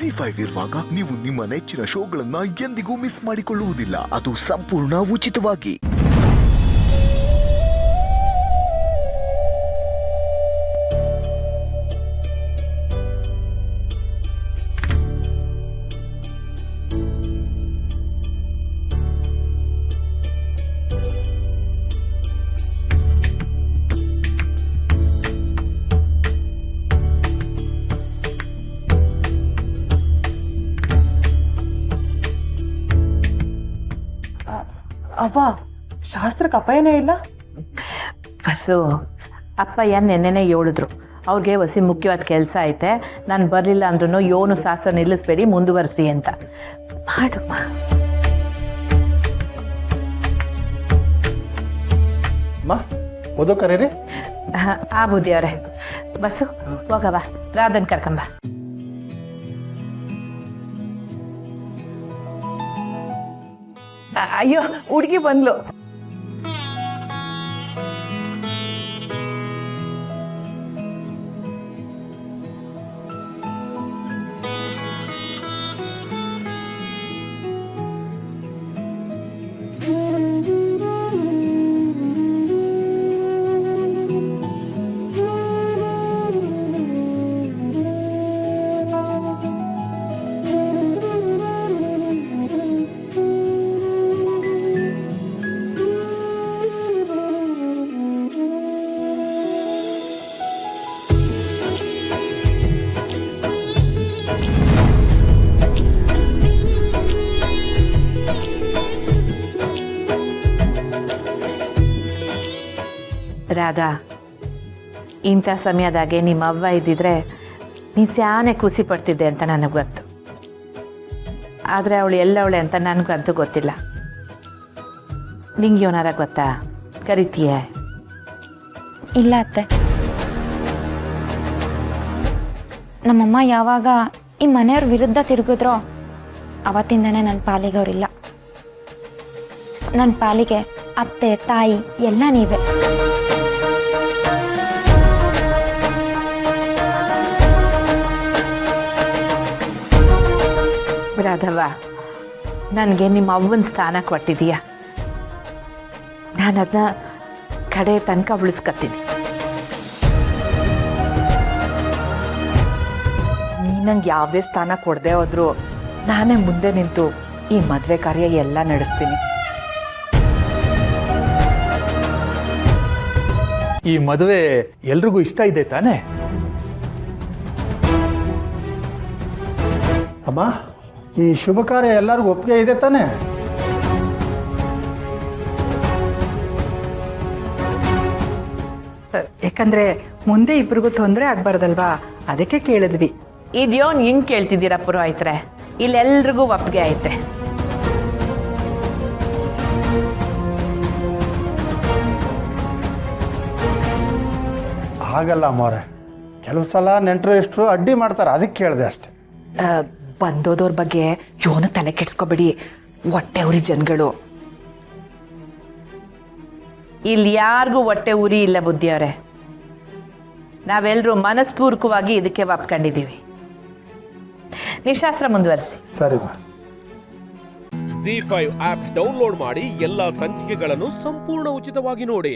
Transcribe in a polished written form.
ZEE5 ಇರುವಾಗ ನೀವು ನಿಮ್ಮ ನೆಚ್ಚಿನ ಶೋಗಳನ್ನ ಎಂದಿಗೂ ಮಿಸ್ ಮಾಡಿಕೊಳ್ಳುವುದಿಲ್ಲ. ಅದು ಸಂಪೂರ್ಣ ಉಚಿತವಾಗಿ. ಅವ್ವ ಶಾಸ್ತ್ರಕ್ಕೆ ಅಪಾಯನೇ ಇಲ್ಲ. ಬಸ್ಸು ಅಪ್ಪಯ್ಯ ನೆನ್ನೆನೇ ಹೇಳಿದ್ರು, ಅವ್ರಿಗೆ ಹೊಸಿ ಮುಖ್ಯವಾದ ಕೆಲಸ ಐತೆ, ನಾನು ಬರಲಿಲ್ಲ ಅಂದ್ರೂ ಯೋನು ಶಾಸ್ತ್ರ ನಿಲ್ಲಿಸ್ಬೇಡಿ, ಮುಂದುವರಿಸಿ ಅಂತ. ಮಾಡಮ್ಮ. ಓದೋ ಕರೀರಿ. ಆ ಬುದ್ಧಿ ಅವರೇ. ಬಸ್ಸು ಹೋಗವ, ರಾಧನ್ ಕರ್ಕೊಂಬ. ಅಯ್ಯೋ ಹುಡುಗಿ ಬಂದ್ಲು. ರಾಧಾ, ಇಂಥ ಸಮಯದಾಗೆ ನಿಮ್ಮ ಅವ್ವ ಇದ್ದಿದ್ರೆ ನೀನು ಸ್ಯಾನೆ ಖುಷಿ ಪಡ್ತಿದ್ದೆ ಅಂತ ನನಗೆ ಗೊತ್ತು. ಆದರೆ ಅವಳು ಎಲ್ಲವಳೆ ಅಂತ ನನಗಂತೂ ಗೊತ್ತಿಲ್ಲ. ನಿಂಗೆ ಏನಾರ ಗೊತ್ತಾ? ಕರಿತೀಯ? ಇಲ್ಲ ಅತ್ತೆ, ನಮ್ಮಮ್ಮ ಯಾವಾಗ ಈ ಮನೆಯವ್ರ ವಿರುದ್ಧ ತಿರುಗಿದ್ರೋ ಅವತ್ತಿಂದನೇ ನನ್ನ ಪಾಲಿಗೆ ಅವರಿಲ್ಲ. ನನ್ನ ಪಾಲಿಗೆ ಅತ್ತೆ ತಾಯಿ ಎಲ್ಲ ನೀವೇ. ರಾಧವ್ವ, ನನಗೆ ನಿಮ್ಮ ಅವ್ವನ ಸ್ಥಾನ ಕೊಟ್ಟಿದೀಯ. ನಾನು ಅದನ್ನ ಕಡೆ ತನಕ ಉಳಿಸ್ಕೊತೀನಿ. ನೀ ನಂಗೆ ಯಾವುದೇ ಸ್ಥಾನ ಕೊಡದೆ ಹೋದ್ರು ನಾನೇ ಮುಂದೆ ನಿಂತು ಈ ಮದುವೆ ಕಾರ್ಯ ಎಲ್ಲ ನಡೆಸ್ತೀನಿ. ಈ ಮದುವೆ ಎಲ್ರಿಗೂ ಇಷ್ಟ ಇದೆ ತಾನೇ? ಅಮ್ಮ, ಈ ಶುಭ ಕಾರ್ಯ ಎಲ್ಲರಿಗೂ ಒಪ್ಪಿಗೆ ಇದೆ ತಾನೇ? ಯಾಕಂದ್ರೆ ಮುಂದೆ ಇಬ್ರಿಗೂ ತೊಂದರೆ ಆಗ್ಬಾರ್ದಲ್ವಾ, ಅದಕ್ಕೆ ಕೇಳಿದ್ವಿ. ಇದ್ಯೋನ್ ಹಿಂಗೆ ಕೇಳ್ತಿದ್ದೀರಾ ಪುರೋಹಿತ್ರೆ? ಇಲ್ಲೆಲ್ರಿಗೂ ಒಪ್ಪಿಗೆ ಐತೆ. ಹಾಗಲ್ಲ ಅಮ್ಮವ್ರೆ, ಕೆಲವು ಸಲ ನೆಂಟರು ಇಷ್ಟರು ಅಡ್ಡಿ ಮಾಡ್ತಾರೆ, ಅದಕ್ಕೆ ಕೇಳಿದೆ ಅಷ್ಟೆ. ಬಂದೋದವ್ರ ಬಗ್ಗೆ ಯೋನು ತಲೆ ಕೆಡ್ಸ್ಕೊಬೇಡಿ, ಹೊಟ್ಟೆ ಉರಿ ಜನಗಳು. ಇಲ್ಲಿ ಯಾರಿಗೂ ಹೊಟ್ಟೆ ಉರಿ ಇಲ್ಲ ಬುದ್ಧಿಯವರೇ. ನಾವೆಲ್ಲರೂ ಮನಸ್ಪೂರ್ವಕವಾಗಿ ಇದಕ್ಕೆ ಒಪ್ಕೊಂಡಿದ್ದೀವಿ. ನೀವು ಶಾಸ್ತ್ರ ಮುಂದುವರಿಸಿ. ಸರಿ. ZEE5 ಆಪ್ ಡೌನ್ಲೋಡ್ ಮಾಡಿ ಎಲ್ಲಾ ಸಂಚಿಕೆಗಳನ್ನು ಸಂಪೂರ್ಣ ಉಚಿತವಾಗಿ ನೋಡಿ.